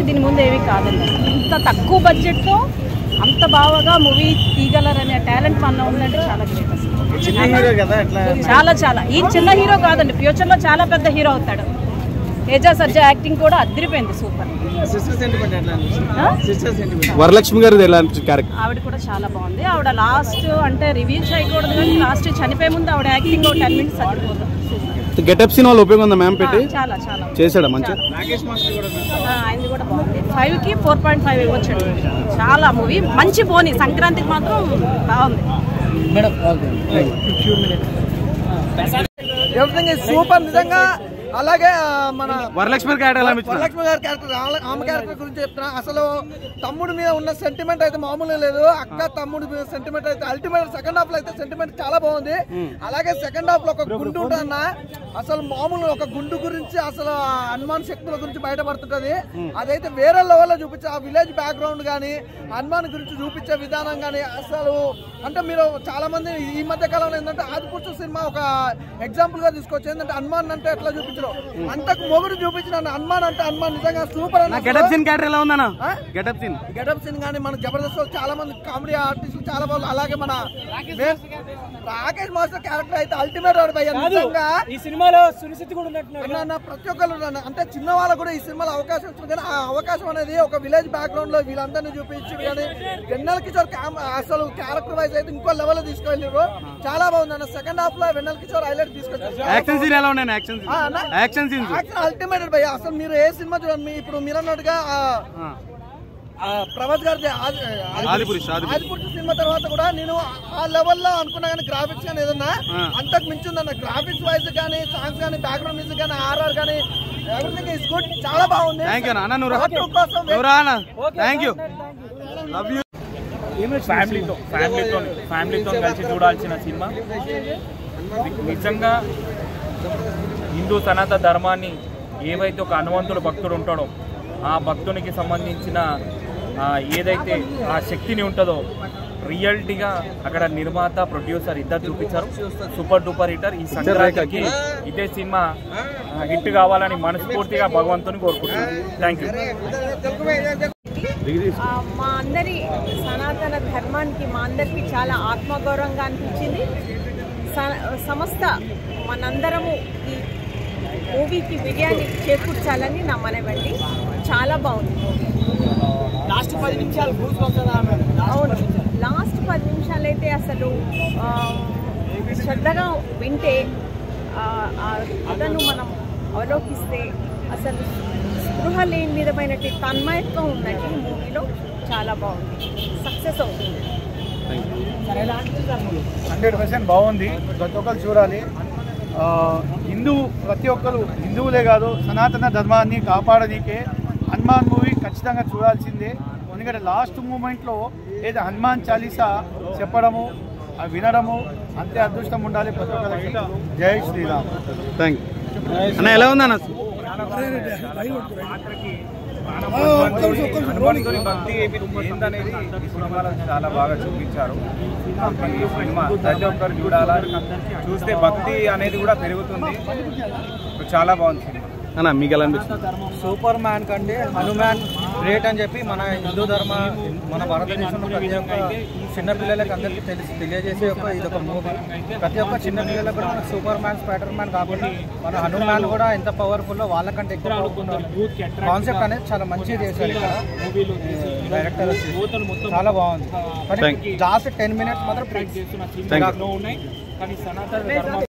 దీని ముందు ఏమీ కాదండి. ఇంత తక్కువ బడ్జెట్తో అంత బాగా మూవీ తీయగలరనే టాలెంట్ మన ఉందంటే చాలా గ్రేట్ అసలు. చాలా చాలా ఈ చిన్న హీరో కాదండి, ఫ్యూచర్లో చాలా పెద్ద హీరో అవుతాడు. తేజ సజ్జా యాక్టింగ్ కూడా అదిరిపోయింది, సూపర్. వరలక్ష్మి గారు ఆవిడ కూడా చాలా బాగుంది. ఆవిడ లాస్ట్ అంటే రివీల్ చేయకూడదు కానీ లాస్ట్ చనిపోయే ముందు ఆవిడ యాక్టింగ్ 10 minutes సరిపోతుంది. గెటప్ సీన్ వాళ్ళు ఉపయోగం ఉందా మ్యామ్ పెట్టి? చాలా చాలా చేశాడా మంచిగా? ఆయనది కూడా బాగుంది. 5కి 4.5 ఇవ్వచ్చండి. చాలా మూవీ మంచి పోనీ, సంక్రాంతికి మాత్రం బాగుంది. ఎవ్రీథింగ్ ఇస్ సూపర్ నిజంగా. అలాగే మన వరలక్ష్మి గారి క్యారెక్టర్, ఆమె క్యారెక్టర్ గురించి చెప్తున్నా. అసలు తమ్ముడి మీద ఉన్న సెంటిమెంట్ అయితే మామూలుగా లేదు. అక్క తమ్ముడి మీద సెంటిమెంట్ అయితే అల్టిమేట్. సెకండ్ హాఫ్ లో అయితే సెంటిమెంట్ చాలా బాగుంది. అలాగే సెకండ్ హాఫ్ లో ఒక గుండు ఉంటుందన్న, అసలు మామూలు ఒక గుండు గురించి అసలు హనుమాన్ శక్తుల గురించి బయటపడుతుంటది. అదైతే వేరే లెవెల్లో చూపించే ఆ విలేజ్ బ్యాక్గ్రౌండ్ కానీ హనుమాన్ గురించి చూపించే విధానం కానీ అసలు అంటే మీరు చాలా మంది ఈ మధ్య కాలంలో ఏంటంటే ఆదిపురుషుడు సినిమా ఒక ఎగ్జాంపుల్ గా తీసుకోవచ్చు. ఏంటంటే హనుమాన్ అంటే ఎట్లా చూపించారు అంతకు మొగుడు చూపించిన హనుమాన్ అంటే హనుమాన్ నిజంగా సూపర్ అన్న. గెటప్ సీన్ క్యారెక్టర్ ఎలా ఉందన్న? గెటప్ సీన్ కానీ మన జబర్దస్త్ చాలా మంది కామెడీ ఆర్టిస్టులు చాలా బాగుంది. అలాగే మన రాకేష్ మాస్టర్ క్యారెక్టర్ అయితే అల్టిమేట్ నిజంగా. ఈ సినిమాలో సునిశ్చితి కూడా ఉన్నట్టు ప్రతి ఒక్కరు అంటే చిన్న వాళ్ళకు కూడా ఈ సినిమాలో అవకాశం వచ్చింది. కానీ ఆ అవకాశం అనేది ఒక విలేజ్ బ్యాక్గ్రౌండ్ లో వీళ్ళందరినీ చూపించి కానీ వెన్నెల కిషోర్ అసలు క్యారెక్టర్ వైజ్ అయితే ఇంకో లెవెల్ లో తీసుకెళ్ళారు. చాలా బాగుంది అన్న. సెకండ్ హాఫ్ లో వెన్నెల కిషోర్ హైలైట్ తీసుకొచ్చారు. అల్టిమేట్ భయ్య. అసలు మీరు ఏ సినిమా చూడండి, ఇప్పుడు మీరు అన్నట్టుగా ప్రభాస్ గారి ఆదిపురుషు సినిమా తర్వాత కూడా నేను ఆ లెవెల్లో అనుకున్నా కానీ గ్రాఫిక్స్ కానీ ఏదన్నా అంతకు మించి ఉందన్న. గ్రాఫిక్స్ వైజ్ కానీ సాంగ్స్ కానీ బ్యాక్గ్రౌండ్ మ్యూజిక్ కానీ ఆర్ఆర్ కానీ ఎవ్రీథింగ్ ఇస్ గుడ్. చాలా బాగుంది. ఫ్యామిలీతో కలిసి చూడాల్సిన సినిమా. నిజంగా హిందూ సనాతన ధర్మాన్ని ఏవైతే ఒక హనుమంతుడు భక్తుడు ఉంటాడో ఆ భక్తునికి సంబంధించిన ఏదైతే ఆ శక్తిని ఉంటుందో రియాలిటీగా అక్కడ నిర్మాత ప్రొడ్యూసర్ ఇద్దరు చూపించారు. Super duper hitter. ఈ సంక్రాంతికి ఇదే సినిమా హిట్ కావాలని మనస్ఫూర్తిగా భగవంతుని కోరుకుంటున్నాను. Thank you. మా అందరి సనాతన ధర్మానికి మా అందరికి చాలా ఆత్మగౌరవంగా అనిపించింది. సమస్త మనందరము ఈ మూవీకి విజయాన్ని చేకూర్చాలని నా మనవండి. చాలా బాగుంది. లాస్ట్ 10 నిమిషాలు అవును, లాస్ట్ 10 నిమిషాలు అయితే అసలు శ్రద్ధగా వింటే అదను మనం అవలోకిస్తే అసలు స్పృహ లేని విధమైన తన్మయత్వం ఉందండి ఈ మూవీలో. చాలా బాగుంది, సక్సెస్ అవుతుంది. 100% బాగుంది. ప్రతి ఒక్కరు చూడాలి. ప్రతి ఒక్కరు హిందువులే కాదు సనాతన ధర్మాన్ని కాపాడనీకే హనుమాన్ మూవీ ఖచ్చితంగా చూడాల్సిందే. ఎందుకంటే లాస్ట్ మూమెంట్లో ఏదో హనుమాన్ చాలీసా చెప్పడము వినడము అంతే అదృష్టం ఉండాలి ప్రతి ఒక్కరికి. జై శ్రీరామ్. థ్యాంక్ యూ అన్న. ఎలా ఉందన్న? హనుమంతుని భక్తి ఏందనేది ఈ సినిమాలో చాలా బాగా చూపించారు. ఈ సినిమా ప్రతి ఒక్కరు చూడాలా, చూస్తే భక్తి అనేది కూడా పెరుగుతుంది. చాలా బాగుంది సినిమా అన్న. మీకు ఎలా అనిపిస్తుంది? సూపర్ మ్యాన్ కంటే హనుమాన్ గ్రేట్ అని చెప్పి మన హిందూ ధర్మ మన భారతదేశంలో ప్రతి ఒక్క చిన్నపిల్లలకి అందరికీ తెలియజేసే ఇదొక మూవీ. ప్రతి ఒక్క చిన్నపిల్లలకు కూడా మన సూపర్ మ్యాన్ స్పైడర్ మ్యాన్ కాకుండా మన హనుమాన్ కూడా ఎంత పవర్ఫుల్లో వాళ్ళకంటే ఎక్కువ కాన్సెప్ట్ అనేది చాలా మంచిగా చేశారు ఇక్కడ డైరెక్టర్. చాలా బాగుంది. లాస్ట్ 10 minutes మాత్రం